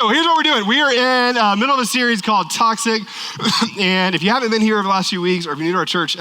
So here's what we're doing. We are in middle of a series called Toxic. And if you haven't been here over the last few weeks, or if you're new to our church,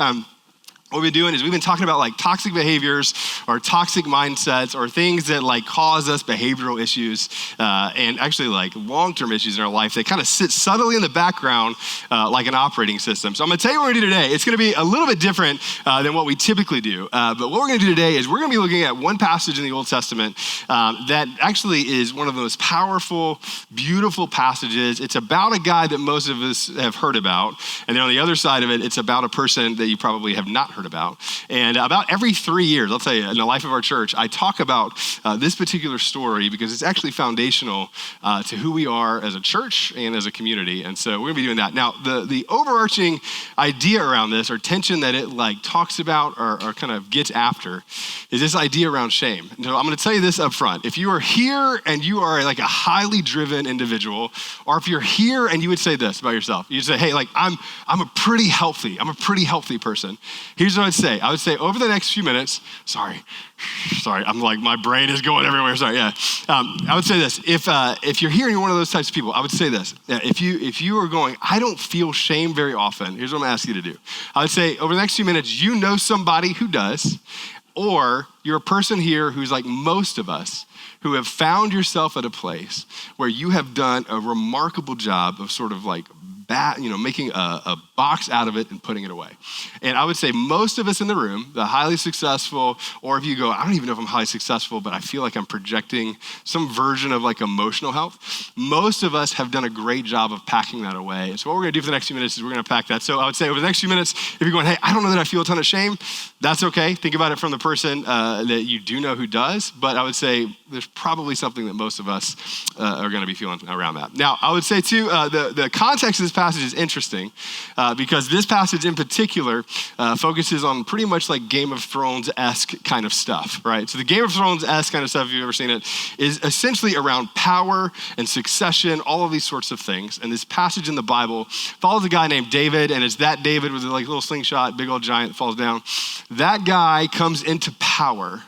what we've been doing is we've been talking about like toxic behaviors or toxic mindsets or things that like cause us behavioral issues and actually like long-term issues in our life. They kind of sit subtly in the background like an operating system. So I'm gonna tell you what we're gonna do today. It's gonna be a little bit different than what we typically do. But what we're gonna do today is we're gonna be looking at one passage in the Old Testament that actually is one of the most powerful, beautiful passages. It's about a guy that most of us have heard about. And then on the other side of it, it's about a person that you probably have not heard about. And about every 3 years, I'll tell you, in the life of our church, I talk about this particular story because it's actually foundational to who we are as a church and as a community. And so we're gonna be doing that. Now, the overarching idea around this, or tension that it like talks about or kind of gets after, is this idea around shame. So I'm gonna tell you this up front. If you are here and you are like a highly driven individual, or if you're here and you would say this about yourself, you'd say, hey, like I'm a pretty healthy person. Here's what I'd say. I would say over the next few minutes, sorry, I'm like, my brain is going everywhere, sorry, yeah. I would say this, if you're here and you're one of those types of people, I would say this. If you are going, I don't feel shame very often, here's what I'm asking you to do. I would say over the next few minutes, you know somebody who does, or you're a person here who's like most of us, who have found yourself at a place where you have done a remarkable job of sort of like making a box out of it and putting it away. And I would say most of us in the room, the highly successful, or if you go, I don't even know if I'm highly successful, but I feel like I'm projecting some version of like emotional health. Most of us have done a great job of packing that away. And so what we're gonna do for the next few minutes is we're gonna pack that. So I would say over the next few minutes, if you're going, hey, I don't know that I feel a ton of shame, that's okay. Think about it from the person that you do know who does, but I would say there's probably something that most of us are gonna be feeling around that. Now, I would say too, the context of this passage is interesting because this passage in particular focuses on pretty much like Game of Thrones-esque kind of stuff, right? So the Game of Thrones-esque kind of stuff, if you've ever seen it, is essentially around power and succession, all of these sorts of things. And this passage in the Bible follows a guy named David, and it's that David with a like little slingshot, big old giant that falls down. That guy comes into power.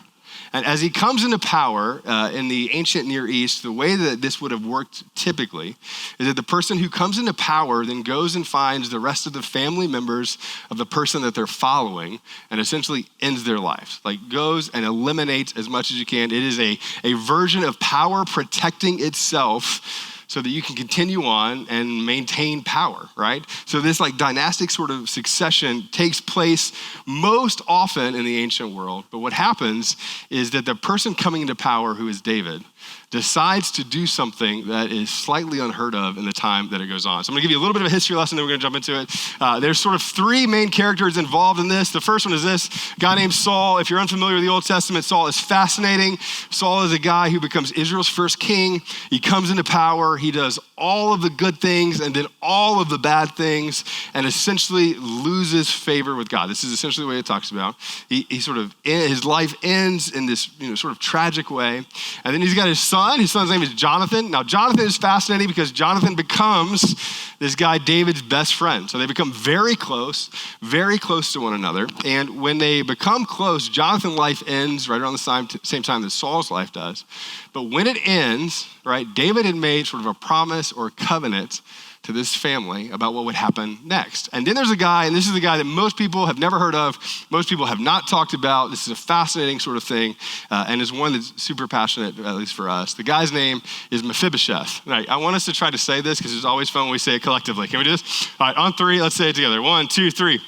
And as he comes into power in the ancient Near East, the way that this would have worked typically is that the person who comes into power then goes and finds the rest of the family members of the person that they're following and essentially ends their lives. Like goes and eliminates as much as you can. It is a version of power protecting itself so that you can continue on and maintain power, right? So this like dynastic sort of succession takes place most often in the ancient world. But what happens is that the person coming into power, who is David, decides to do something that is slightly unheard of in the time that it goes on. So I'm gonna give you a little bit of a history lesson, then we're gonna jump into it. There's sort of three main characters involved in this. The first one is this guy named Saul. If you're unfamiliar with the Old Testament, Saul is fascinating. Saul is a guy who becomes Israel's first king. He comes into power. He does all of the good things and then all of the bad things and essentially loses favor with God. This is essentially the way it talks about. He sort of, his life ends in this sort of tragic way. And then he's got his son. His son's name is Jonathan. Now, Jonathan is fascinating because Jonathan becomes this guy David's best friend. So they become very close to one another. And when they become close, Jonathan's life ends right around the same time that Saul's life does. But when it ends, right, David had made sort of a promise or a covenant to this family about what would happen next. And then there's a guy, and this is the guy that most people have never heard of, most people have not talked about. This is a fascinating sort of thing, and is one that's super passionate, at least for us. The guy's name is Mephibosheth. Right, I want us to try to say this because it's always fun when we say it collectively. Can we do this? All right, on three, let's say it together. 1, 2, 3.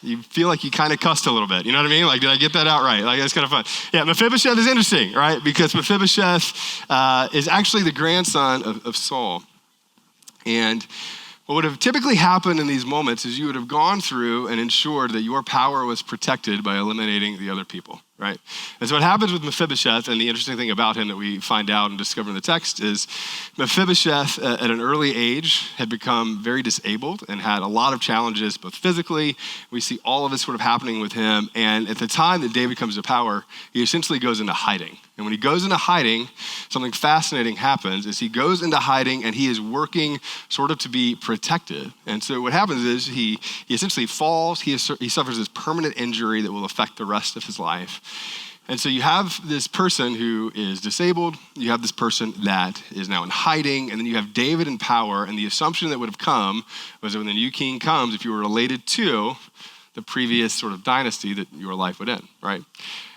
You feel like you kind of cussed a little bit. You know what I mean? Like, did I get that out right? Like, it's kind of fun. Yeah, Mephibosheth is interesting, right? Because Mephibosheth is actually the grandson of Saul. And what would have typically happened in these moments is you would have gone through and ensured that your power was protected by eliminating the other people, right? And so what happens with Mephibosheth, and the interesting thing about him that we find out and discover in the text is Mephibosheth at an early age had become very disabled and had a lot of challenges, both physically. We see all of this sort of happening with him. And at the time that David comes to power, he essentially goes into hiding. And when he goes into hiding, something fascinating happens is he goes into hiding and he is working sort of to be protected. And so what happens is he essentially falls, he suffers this permanent injury that will affect the rest of his life. And so you have this person who is disabled, you have this person that is now in hiding, and then you have David in power, and the assumption that would have come was that when the new king comes, if you were related to the previous sort of dynasty, that your life would end, right?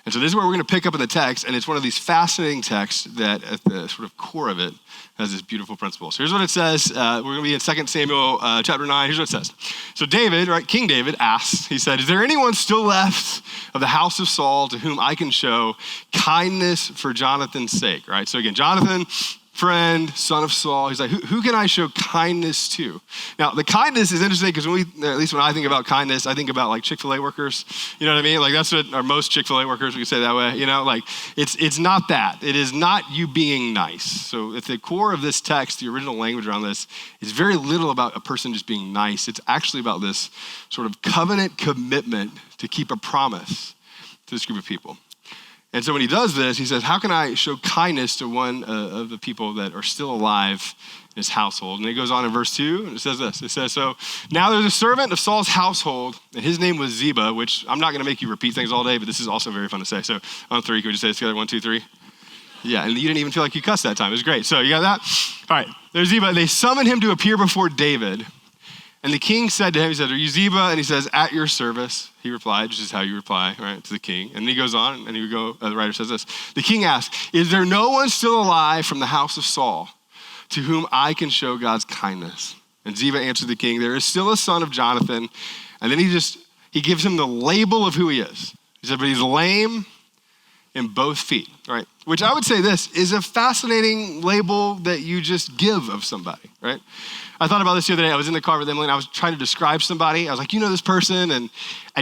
And so this is where we're going to pick up in the text, and it's one of these fascinating texts that at the sort of core of it has this beautiful principle. So here's what it says. We're going to be in 2 Samuel chapter 9. Here's what it says. So David, right, King David asked, he said, is there anyone still left of the house of Saul to whom I can show kindness for Jonathan's sake, right? So again, Jonathan, friend, son of Saul. He's like, who can I show kindness to? Now, the kindness is interesting because at least when I think about kindness, I think about like Chick-fil-A workers. You know what I mean? Like that's what are most Chick-fil-A workers, we can say it that way. You know, like it's not that. It is not you being nice. So at the core of this text, the original language around this is very little about a person just being nice. It's actually about this sort of covenant commitment to keep a promise to this group of people. And so when he does this, he says, how can I show kindness to one of the people that are still alive in his household? And it goes on in verse 2, and it says this. It says, so now there's a servant of Saul's household, and his name was Ziba, which I'm not going to make you repeat things all day, but this is also very fun to say. So on 3, can we just say this together? 1, 2, 3. Yeah, and you didn't even feel like you cussed that time. It was great. So you got that? All right, there's Ziba. They summoned him to appear before David. And the king said to him, he said, are you Ziba? And he says, at your service. He replied, which is how you reply, right, to the king. And then he goes on, and the writer says this. The king asked, is there no one still alive from the house of Saul to whom I can show God's kindness? And Ziba answered the king, there is still a son of Jonathan. And then he gives him the label of who he is. He said, but he's lame in both feet, right? Which I would say this is a fascinating label that you just give of somebody, right? I thought about this the other day. I was in the car with Emily and I was trying to describe somebody. I was like, you know this person, and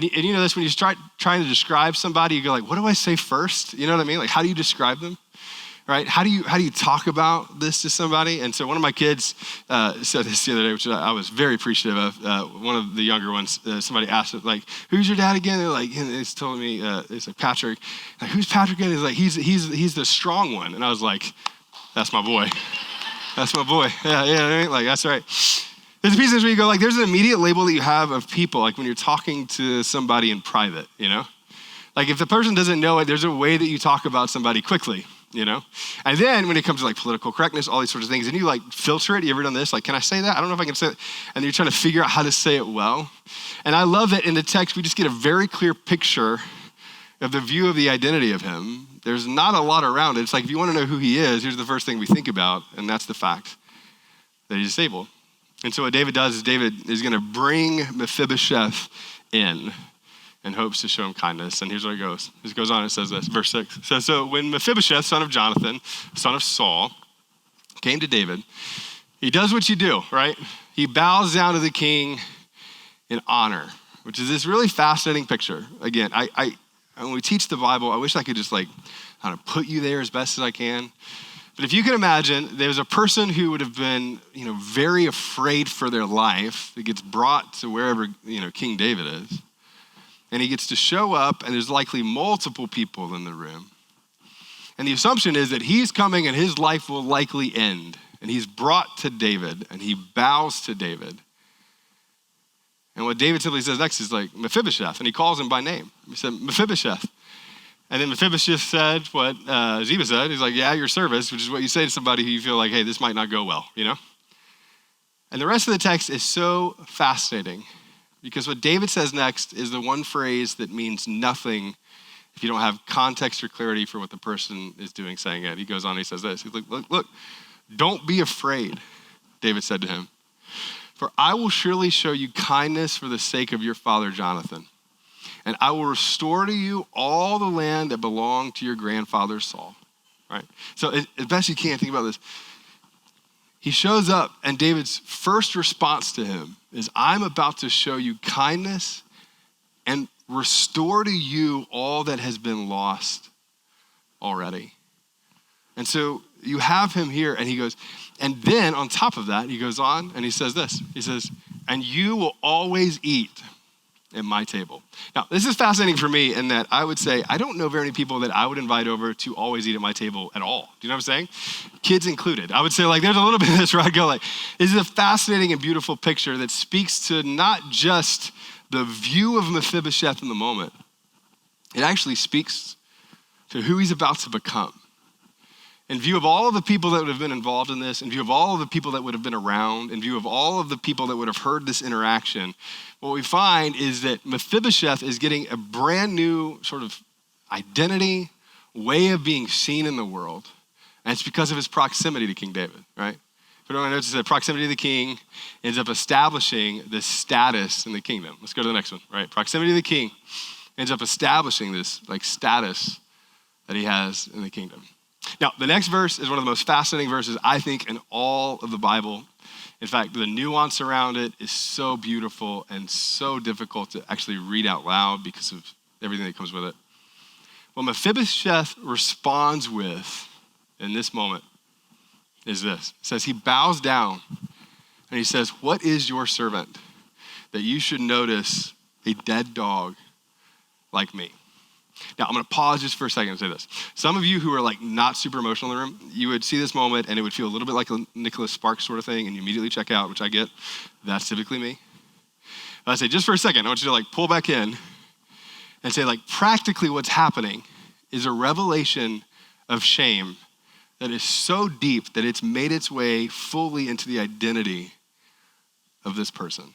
you know this, when you start trying to describe somebody, you go like, what do I say first? You know what I mean? Like, how do you describe them, right? How do you talk about this to somebody? And so one of my kids said this the other day, which I was very appreciative of. One of the younger ones, somebody asked it, like, who's your dad again? And he's telling me, it's like Patrick. Like, who's Patrick again? He's like, he's the strong one. And I was like, that's my boy. That's my boy. Yeah, like that's right. There's a piece of this where you go like, there's an immediate label that you have of people, like when you're talking to somebody in private, you know? Like if the person doesn't know it, there's a way that you talk about somebody quickly, you know? And then when it comes to like political correctness, all these sorts of things, and you like filter it, you ever done this? Like, can I say that? I don't know if I can say it. And you're trying to figure out how to say it well. And I love that in the text, we just get a very clear picture of the view of the identity of him. There's not a lot around it. It's like, if you want to know who he is, here's the first thing we think about, and that's the fact that he's disabled. And so what David does is David is going to bring Mephibosheth in hopes to show him kindness. And here's where it goes. It goes on, it says this, verse 6. It says, so when Mephibosheth, son of Jonathan, son of Saul, came to David, he does what you do, right? He bows down to the king in honor, which is this really fascinating picture. Again, when we teach the Bible, I wish I could just like kind of put you there as best as I can. But if you can imagine, there's a person who would have been, very afraid for their life that gets brought to wherever, King David is. And he gets to show up, and there's likely multiple people in the room. And the assumption is that he's coming and his life will likely end. And he's brought to David, and he bows to David. And what David simply says next is like, Mephibosheth, and he calls him by name. He said, Mephibosheth. And then Mephibosheth said what Ziba said. He's like, yeah, your service, which is what you say to somebody who you feel like, hey, this might not go well, And the rest of the text is so fascinating because what David says next is the one phrase that means nothing if you don't have context or clarity for what the person is doing, saying it. He goes on, he says this. He's like, look, don't be afraid, David said to him. For I will surely show you kindness for the sake of your father Jonathan. And I will restore to you all the land that belonged to your grandfather Saul. Right? So as best you can, think about this. He shows up and David's first response to him is, I'm about to show you kindness and restore to you all that has been lost already. And so you have him here and he goes, and then on top of that, he goes on and he says this. He says, and you will always eat at my table. Now, this is fascinating for me in that I would say, I don't know very many people that I would invite over to always eat at my table at all. Do you know what I'm saying? Kids included. I would say like, there's a little bit of this where I go like, this is a fascinating and beautiful picture that speaks to not just the view of Mephibosheth in the moment. It actually speaks to who he's about to become. In view of all of the people that would have been involved in this, in view of all of the people that would have been around, in view of all of the people that would have heard this interaction, what we find is that Mephibosheth is getting a brand new sort of identity, way of being seen in the world. And it's because of his proximity to King David, right? If you don't notice that proximity to the king ends up establishing this status in the kingdom. Let's go to the next one, right? Proximity to the king ends up establishing this like status that he has in the kingdom. Now, the next verse is one of the most fascinating verses, I think, in all of the Bible. In fact, the nuance around it is so beautiful and so difficult to actually read out loud because of everything that comes with it. What Mephibosheth responds with in this moment is this. It says he bows down and he says, "What is your servant that you should notice a dead dog like me?" Now, I'm going to pause just for a second and say this. Some of you who are like not super emotional in the room, you would see this moment and it would feel a little bit like a Nicholas Sparks sort of thing and you immediately check out, which I get. That's typically me. But I say, just for a second, I want you to like pull back in and say like practically what's happening is a revelation of shame that is so deep that it's made its way fully into the identity of this person.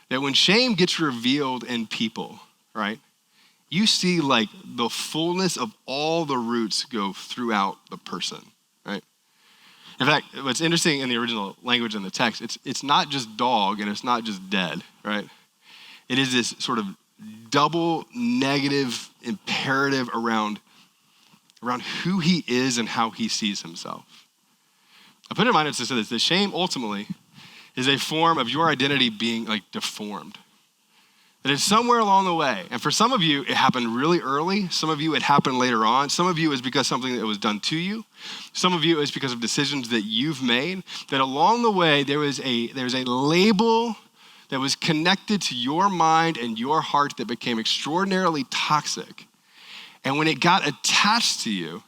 That when shame gets revealed in people, right? You see like the fullness of all the roots go throughout the person, right? In fact, what's interesting in the original language in the text, it's not just dog and it's not just dead, right? It is this sort of double negative imperative around who he is and how he sees himself. I put in mind to say this, the shame ultimately is a form of your identity being like deformed. That it's somewhere along the way. And for some of you, it happened really early. Some of you, it happened later on. Some of you, it's because something that was done to you. Some of you, it's because of decisions that you've made. That along the way, there was a label that was connected to your mind and your heart that became extraordinarily toxic. And when it got attached to you,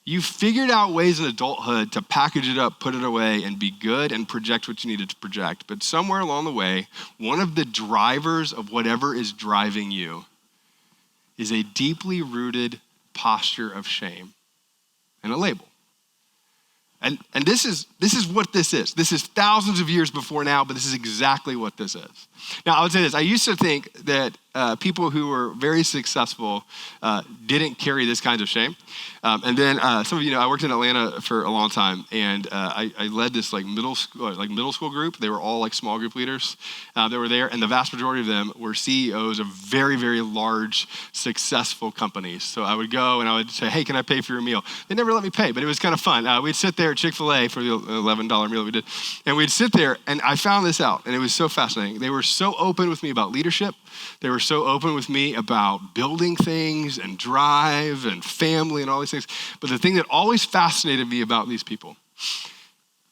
you figured out ways in adulthood to package it up, put it away, and be good and project what you needed to project. But somewhere along the way, one of the drivers of whatever is driving you is a deeply rooted posture of shame and a label. And this is what this is. This is thousands of years before now, but this is exactly what this is. Now, I would say this. I used to think that people who were very successful didn't carry this kind of shame. And then some of you know, I worked in Atlanta for a long time, and I led this middle school group. They were all like small group leaders that were there, and the vast majority of them were CEOs of very, very large, successful companies. So I would go and I would say, "Hey, can I pay for your meal?" They never let me pay, but it was kind of fun. We'd sit there at Chick-fil-A for the $11 meal that we did, and we'd sit there, and I found this out, and it was so fascinating. They were so open with me about leadership. They were so open with me about building things and drive and family and all these things. But the thing that always fascinated me about these people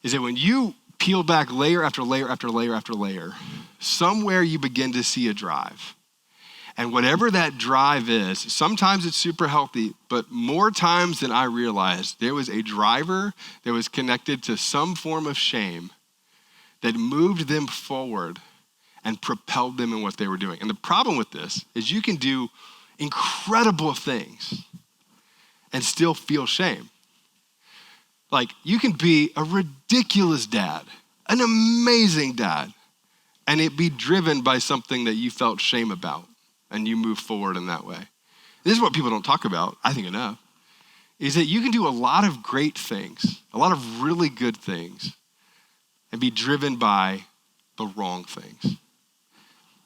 is that when you peel back layer after layer after layer after layer, somewhere you begin to see a drive. And whatever that drive is, sometimes it's super healthy, but more times than I realized, there was a driver that was connected to some form of shame that moved them forward and propelled them in what they were doing. And the problem with this is you can do incredible things and still feel shame. Like you can be a ridiculous dad, an amazing dad, and it be driven by something that you felt shame about, and you move forward in that way. This is what people don't talk about, I think enough, is that you can do a lot of great things, a lot of really good things, and be driven by the wrong things.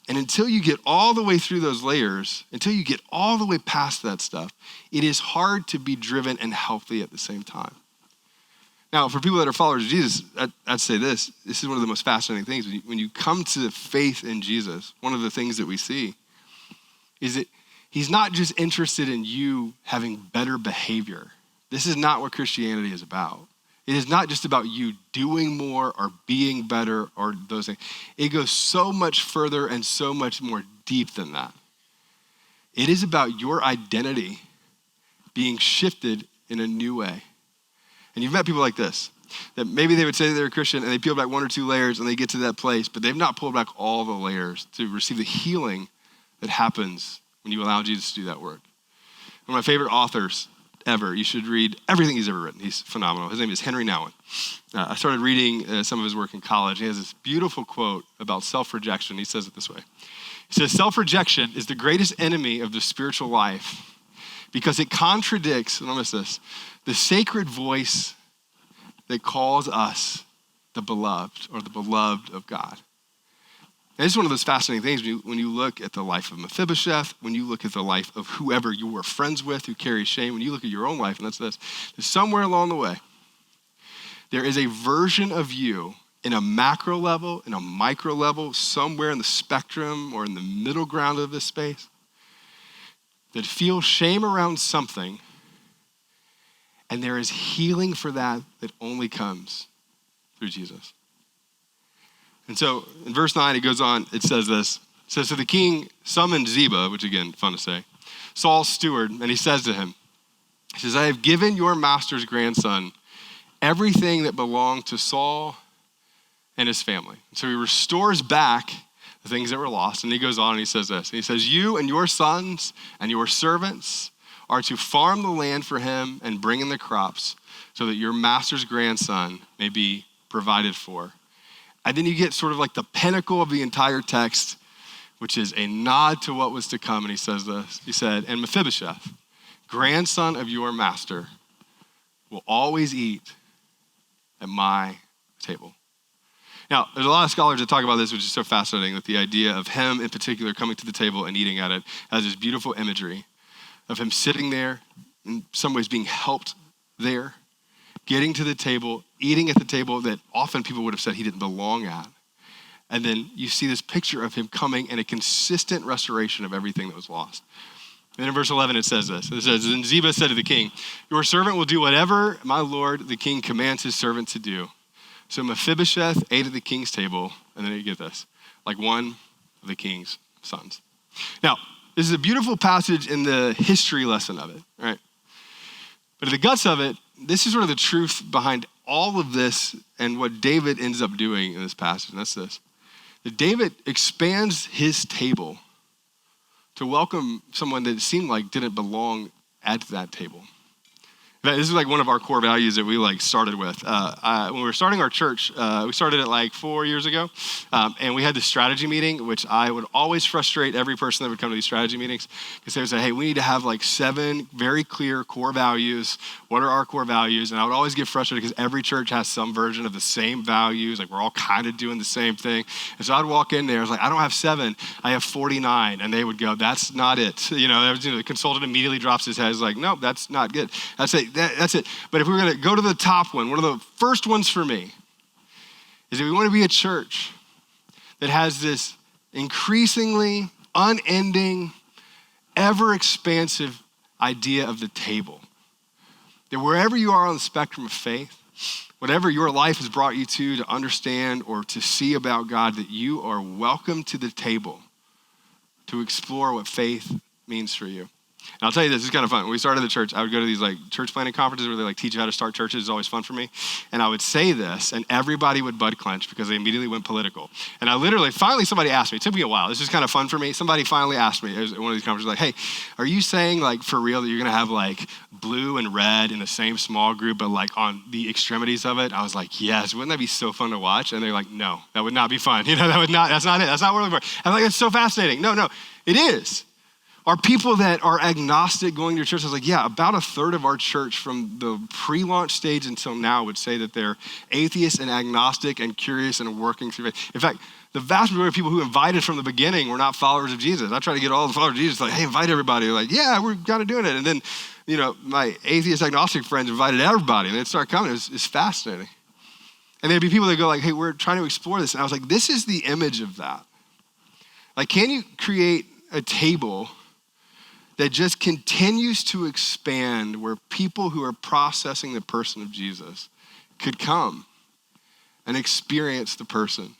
And until you get all the way through those layers, until you get all the way past that stuff, it is hard to be driven and healthy at the same time. Now, for people that are followers of Jesus, I'd say this is one of the most fascinating things. When you come to faith in Jesus, one of the things that we see is that he's not just interested in you having better behavior. This is not what Christianity is about. It is not just about you doing more or being better or those things. It goes so much further and so much more deep than that. It is about your identity being shifted in a new way. And you've met people like this, that maybe they would say they're a Christian and they peel back one or two layers and they get to that place, but they've not pulled back all the layers to receive the healing that happens when you allow Jesus to do that work. One of my favorite authors ever. You should read everything he's ever written. He's phenomenal. His name is Henry Nouwen. I started reading some of his work in college. He has this beautiful quote about self-rejection. He says it this way. He says, self-rejection is the greatest enemy of the spiritual life because it contradicts, and I'll miss this, the sacred voice that calls us the beloved or the beloved of God. And this is one of those fascinating things when you look at the life of Mephibosheth, when you look at the life of whoever you were friends with who carries shame, when you look at your own life, and that's this, somewhere along the way, there is a version of you in a macro level, in a micro level, somewhere in the spectrum or in the middle ground of this space that feels shame around something, and there is healing for that only comes through Jesus. And so in verse 9, it goes on, it says this. It says, so the king summoned Ziba, which again, fun to say, Saul's steward, and he says to him, he says, I have given your master's grandson everything that belonged to Saul and his family. And so he restores back the things that were lost. And he goes on and he says this. He says, you and your sons and your servants are to farm the land for him and bring in the crops so that your master's grandson may be provided for. And then you get sort of like the pinnacle of the entire text, which is a nod to what was to come. And he says this. He said, and Mephibosheth, grandson of your master, will always eat at my table. Now, there's a lot of scholars that talk about this, which is so fascinating, that the idea of him in particular coming to the table and eating at it has this beautiful imagery of him sitting there, in some ways being helped there, getting to the table, eating at the table that often people would have said he didn't belong at. And then you see this picture of him coming and a consistent restoration of everything that was lost. And then in verse 11, it says this. It says, and Ziba said to the king, your servant will do whatever my lord the king commands his servant to do. So Mephibosheth ate at the king's table, and then you get this, like one of the king's sons. Now, this is a beautiful passage in the history lesson of it, right? But in the guts of it, this is sort of the truth behind all of this and what David ends up doing in this passage, and that's this. That David expands his table to welcome someone that it seemed like didn't belong at that table. This is like one of our core values that we started with. When we were starting our church, we started it like 4 years ago, and we had this strategy meeting, which I would always frustrate every person that would come to these strategy meetings because they would say, hey, we need to have 7 very clear core values. What are our core values? And I would always get frustrated because every church has some version of the same values. Like we're all kind of doing the same thing. And so I'd walk in there, I was like, I don't have 7, I have 49. And they would go, that's not it. The consultant immediately drops his head. He's like, nope, that's not good. I'd say, that's it. But if we're going to go to the top one of the first ones for me is that we want to be a church that has this increasingly unending, ever expansive idea of the table. That wherever you are on the spectrum of faith, whatever your life has brought you to understand or to see about God, that you are welcome to the table to explore what faith means for you. And I'll tell you this is kind of fun. When we started the church, I would go to these church planting conferences where they teach you how to start churches. It's always fun for me. And I would say this, and everybody would butt clench because they immediately went political. And finally somebody asked me, it took me a while. This is kind of fun for me. Somebody finally asked me at one of these conferences, like, hey, are you saying for real that you're going to have blue and red in the same small group, but on the extremities of it? I was like, yes, wouldn't that be so fun to watch? And they're like, no, that would not be fun. That's not it. That's not what we're looking for. I'm like, it's so fascinating. No, it is. Are people that are agnostic going to church? I was like, yeah, about a third of our church from the pre-launch stage until now would say that they're atheist and agnostic and curious and working through faith. In fact, the vast majority of people who invited from the beginning were not followers of Jesus. I try to get all the followers of Jesus, hey, invite everybody. They're like, yeah, we're kind of doing it. And then, my atheist agnostic friends invited everybody and they'd start coming. It's fascinating. And there'd be people that go hey, we're trying to explore this. And I was like, this is the image of that. Can you create a table that just continues to expand where people who are processing the person of Jesus could come and experience the person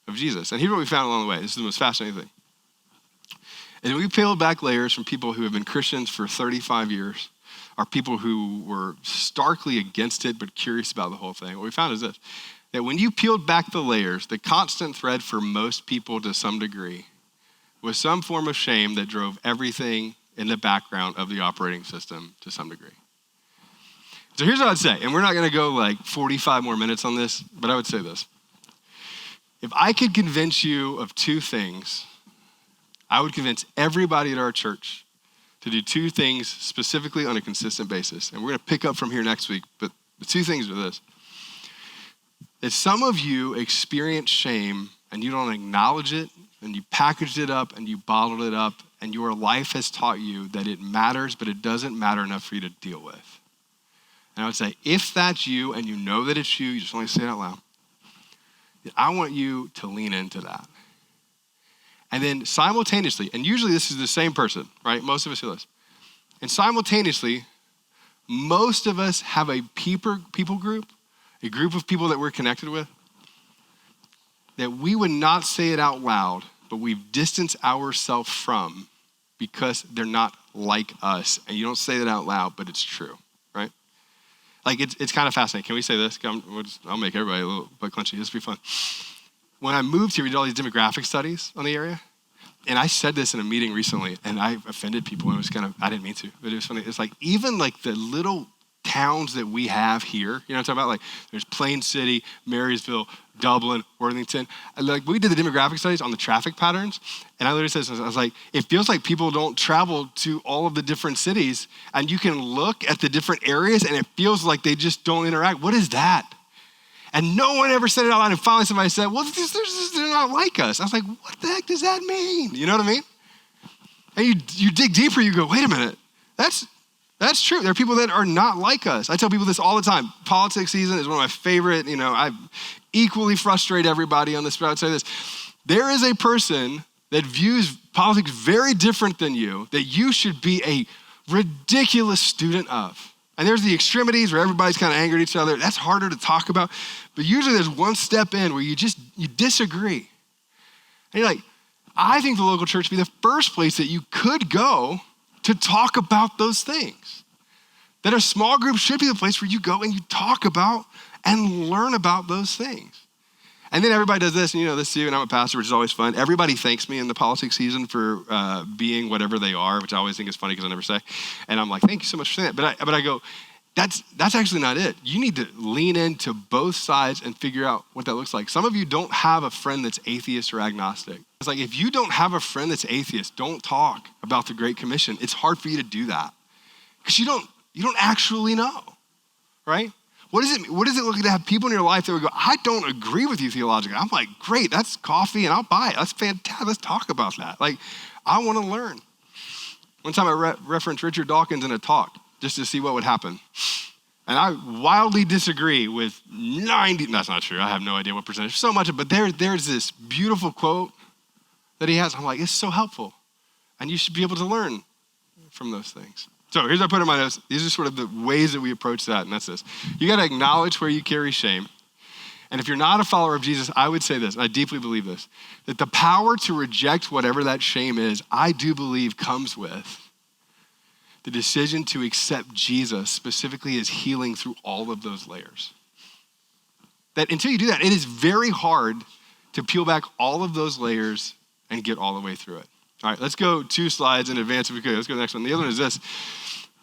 of Jesus? And here's what we found along the way. This is the most fascinating thing. And we peeled back layers from people who have been Christians for 35 years, or people who were starkly against it but curious about the whole thing. What we found is this, that when you peeled back the layers, the constant thread for most people to some degree was some form of shame that drove everything in the background of the operating system to some degree. So here's what I'd say, and we're not gonna go like 45 more minutes on this, but I would say this. If I could convince you of two things, I would convince everybody at our church to do two things specifically on a consistent basis. And we're gonna pick up from here next week, but the two things are this. That some of you experience shame and you don't acknowledge it, and you packaged it up and you bottled it up, and your life has taught you that it matters, but it doesn't matter enough for you to deal with. And I would say, if that's you and you know that it's you, you just want to say it out loud, then I want you to lean into that. And then simultaneously, and usually this is the same person, right? Most of us do this. And simultaneously, most of us have a people group, a group of people that we're connected with, that we would not say it out loud, but we've distanced ourselves from because they're not like us. And you don't say that out loud, but it's true, right? Like it's kind of fascinating. Can we say this? I'll make everybody a little bit clenchy. This will be fun. When I moved here, we did all these demographic studies on the area. And I said this in a meeting recently, and I offended people. And it was I didn't mean to, but it was funny. It's like, even like the little towns that we have here, you know what I'm talking about? Like there's Plain City, Marysville, Dublin, Worthington. Like we did the demographic studies on the traffic patterns. And I literally said, I was like, it feels like people don't travel to all of the different cities, and you can look at the different areas and it feels like they just don't interact. What is that? And no one ever said it out loud. And finally somebody said, well, they're not like us. I was like, what the heck does that mean? You know what I mean? And you dig deeper, you go, wait a minute. That's true. There are people that are not like us. I tell people this all the time. Politics season is one of my favorite, I equally frustrate everybody on this, but I would say this. There is a person that views politics very different than you, that you should be a ridiculous student of. And there's the extremities where everybody's kind of angry at each other. That's harder to talk about. But usually there's one step in where you disagree. And you're like, I think the local church would be the first place that you could go to talk about those things. That a small group should be the place where you go and you talk about and learn about those things. And then everybody does this, and you know this too, and I'm a pastor, which is always fun. Everybody thanks me in the politics season for being whatever they are, which I always think is funny because I never say. And I'm like, thank you so much for saying that. But I go, that's actually not it. You need to lean into both sides and figure out what that looks like. Some of you don't have a friend that's atheist or agnostic. It's like, if you don't have a friend that's atheist, don't talk about the Great Commission. It's hard for you to do that because you don't actually know, right? What does it look like to have people in your life that would go, I don't agree with you theologically? I'm like, great, that's coffee and I'll buy it. That's fantastic. Let's talk about that. Like, I want to learn. One time I referenced Richard Dawkins in a talk just to see what would happen. And I wildly disagree with 90, that's not true. I have no idea what percentage, so much, but there's this beautiful quote that he has. I'm like, it's so helpful. And you should be able to learn from those things. So here's what I put in my notes. These are sort of the ways that we approach that, and that's this. You got to acknowledge where you carry shame. And if you're not a follower of Jesus, I would say this, and I deeply believe this, that the power to reject whatever that shame is, I do believe comes with the decision to accept Jesus specifically as healing through all of those layers. That until you do that, it is very hard to peel back all of those layers and get all the way through it. All right, let's go 2 slides in advance if we could. Let's go to the next one. The other one is this.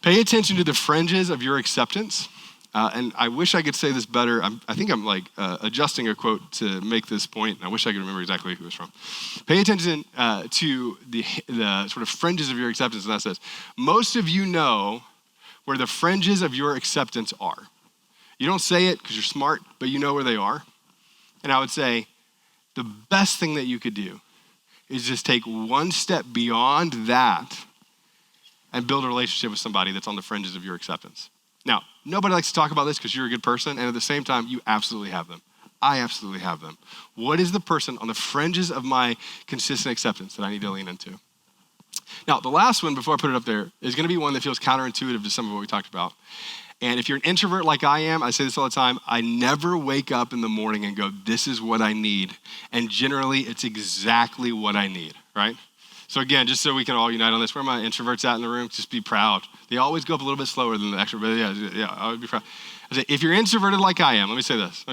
Pay attention to the fringes of your acceptance. And I wish I could say this better. I think I'm adjusting a quote to make this point. And I wish I could remember exactly who it was from. Pay attention to the sort of fringes of your acceptance. And that says, most of you know where the fringes of your acceptance are. You don't say it because you're smart, but you know where they are. And I would say the best thing that you could do is just take one step beyond that and build a relationship with somebody that's on the fringes of your acceptance. Now, nobody likes to talk about this because you're a good person, and at the same time, you absolutely have them. I absolutely have them. What is the person on the fringes of my consistent acceptance that I need to lean into? Now, the last one, before I put it up there, is going to be one that feels counterintuitive to some of what we talked about. And if you're an introvert like I am, I say this all the time, I never wake up in the morning and go, this is what I need. And generally, it's exactly what I need, right? So again, just so we can all unite on this, where are my introverts at in the room? Just be proud. They always go up a little bit slower than the extroverts. Yeah, I would be proud. I say, if you're introverted like I am, let me say this.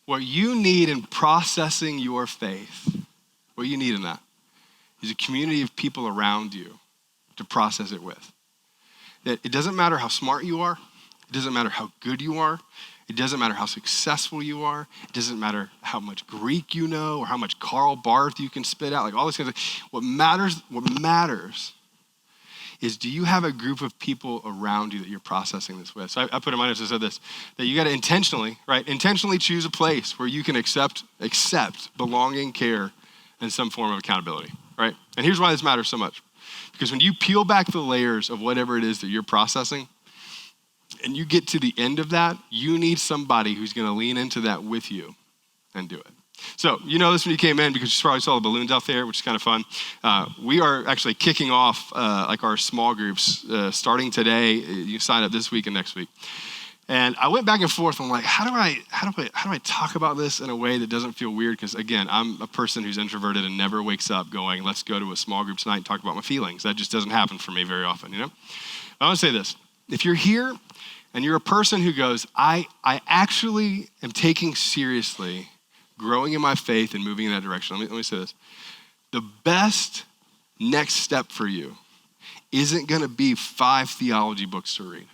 What you need in processing your faith, what you need in that is a community of people around you to process it with. That it doesn't matter how smart you are. It doesn't matter how good you are. It doesn't matter how successful you are. It doesn't matter how much Greek you know or how much Karl Barth you can spit out, like all these kinds of things. What matters is, do you have a group of people around you that you're processing this with? So I put in my notes, I said this, that you got to intentionally choose a place where you can accept belonging, care, and some form of accountability, right? And here's why this matters so much. Because when you peel back the layers of whatever it is that you're processing, and you get to the end of that, you need somebody who's going to lean into that with you and do it. So you know this when you came in because you probably saw the balloons out there, which is kind of fun. We are actually kicking off like our small groups starting today. You sign up this week and next week. And I went back and forth. I'm like, how do I talk about this in a way that doesn't feel weird? Because again, I'm a person who's introverted and never wakes up going, let's go to a small group tonight and talk about my feelings. That just doesn't happen for me very often, you know? I want to say this. If you're here and you're a person who goes, I actually am taking seriously growing in my faith and moving in that direction. Let me say this. The best next step for you isn't going to be 5 theology books to read.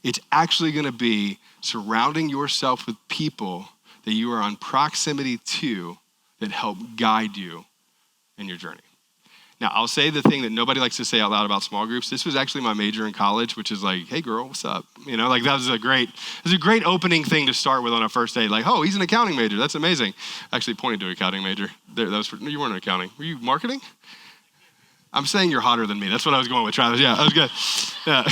It's actually going to be surrounding yourself with people that you are on proximity to that help guide you in your journey. Now, I'll say the thing that nobody likes to say out loud about small groups. This was actually my major in college, which is like, hey girl, what's up? You know, like that was a great opening thing to start with on a first date. Like, oh, he's an accounting major. That's amazing. Actually pointed to an accounting major. You weren't in accounting. Were you marketing? I'm saying you're hotter than me. That's what I was going with, Travis. Yeah, that was good. Yeah.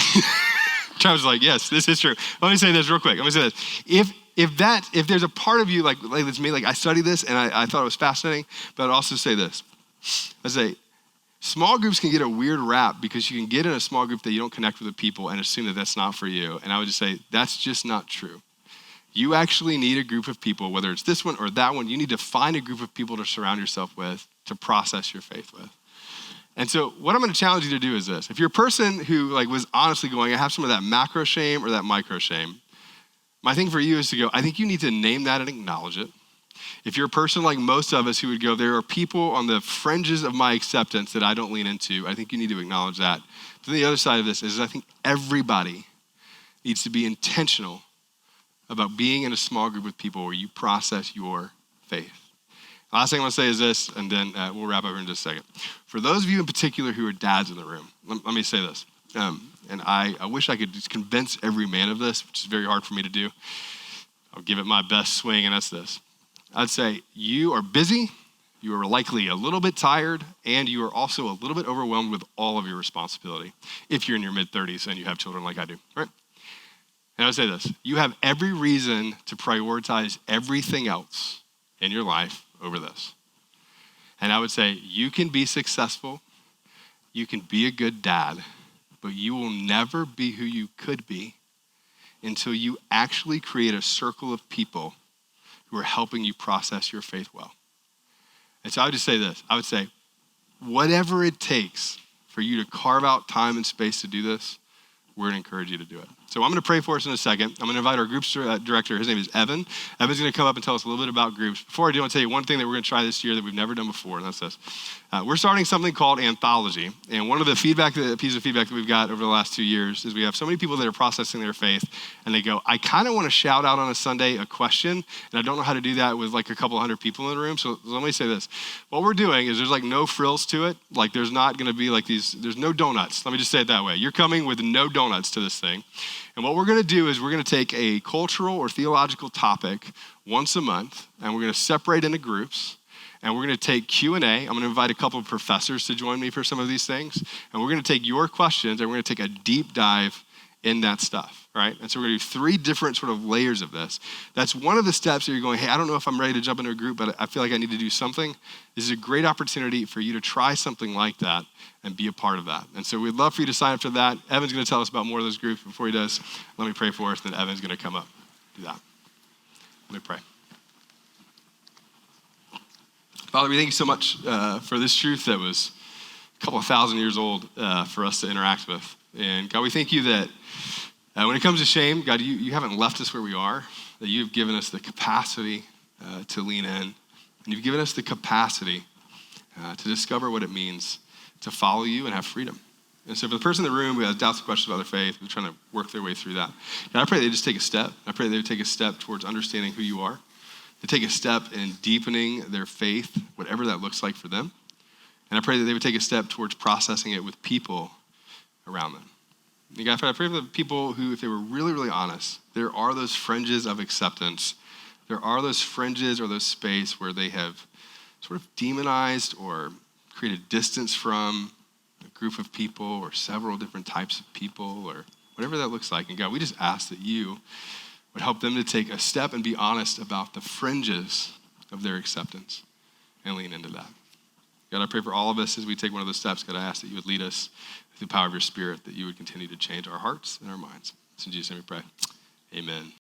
Travis was like, yes, this is true. Let me say this real quick. Let me say this. If there's a part of you like it's me, like I studied this and I thought it was fascinating, but I'd also say this. I'd say, small groups can get a weird rap because you can get in a small group that you don't connect with the people and assume that that's not for you. And I would just say, that's just not true. You actually need a group of people, whether it's this one or that one, you need to find a group of people to surround yourself with to process your faith with. And so what I'm going to challenge you to do is this. If you're a person who was honestly going, I have some of that macro shame or that micro shame, my thing for you is to go, I think you need to name that and acknowledge it. If you're a person like most of us who would go, there are people on the fringes of my acceptance that I don't lean into, I think you need to acknowledge that. But then the other side of this is I think everybody needs to be intentional about being in a small group with people where you process your faith. The last thing I want to say is this, and then we'll wrap up here in just a second. For those of you in particular who are dads in the room, let me say this. And I wish I could just convince every man of this, which is very hard for me to do. I'll give it my best swing, and that's this. I'd say you are busy, you are likely a little bit tired, and you are also a little bit overwhelmed with all of your responsibility if you're in your mid-30s and you have children like I do, right? And I would say this, you have every reason to prioritize everything else in your life over this. And I would say you can be successful, you can be a good dad, but you will never be who you could be until you actually create a circle of people who are helping you process your faith well. And so I would just say this. I would say, whatever it takes for you to carve out time and space to do this, we're going to encourage you to do it. So I'm going to pray for us in a second. I'm going to invite our groups director. His name is Evan. Evan's going to come up and tell us a little bit about groups. Before I do, I want to tell you one thing that we're going to try this year that we've never done before, and that's this. We're starting something called Anthology. And one of the pieces of feedback that we've got over the last 2 years is we have so many people that are processing their faith, and they go, I kind of want to shout out on a Sunday a question, and I don't know how to do that with like a couple hundred people in the room. So let me say this. What we're doing is there's like no frills to it. Like there's not going to be like there's no donuts. Let me just say it that way. You're coming with no donuts to this thing. And what we're going to do is we're going to take a cultural or theological topic once a month, and we're going to separate into groups, and we're going to take Q&A. I'm going to invite a couple of professors to join me for some of these things, and we're going to take your questions, and we're going to take a deep dive in that stuff, right? And so we're going to do 3 different sort of layers of this. That's one of the steps that you're going, hey, I don't know if I'm ready to jump into a group, but I feel like I need to do something. This is a great opportunity for you to try something like that and be a part of that. And so we'd love for you to sign up for that. Evan's going to tell us about more of those groups. Before he does, let me pray for us, then Evan's going to come up and do that. Let me pray. Father, we thank you so much for this truth that was a couple of thousand years old for us to interact with. And God, we thank you that when it comes to shame, God, you haven't left us where we are, that you've given us the capacity to lean in. And you've given us the capacity to discover what it means to follow you and have freedom. And so for the person in the room who has doubts and questions about their faith, who's trying to work their way through that, God, I pray they just take a step. I pray they would take a step towards understanding who you are. They take a step in deepening their faith, whatever that looks like for them. And I pray that they would take a step towards processing it with people around them. And God, I pray for the people who, if they were really, really honest, there are those fringes of acceptance. There are those fringes or those space where they have sort of demonized or created distance from a group of people or several different types of people or whatever that looks like. And God, we just ask that you would help them to take a step and be honest about the fringes of their acceptance and lean into that. God, I pray for all of us as we take one of those steps. God, I ask that you would lead us through the power of your Spirit, that you would continue to change our hearts and our minds. It's in Jesus' name we pray. Amen.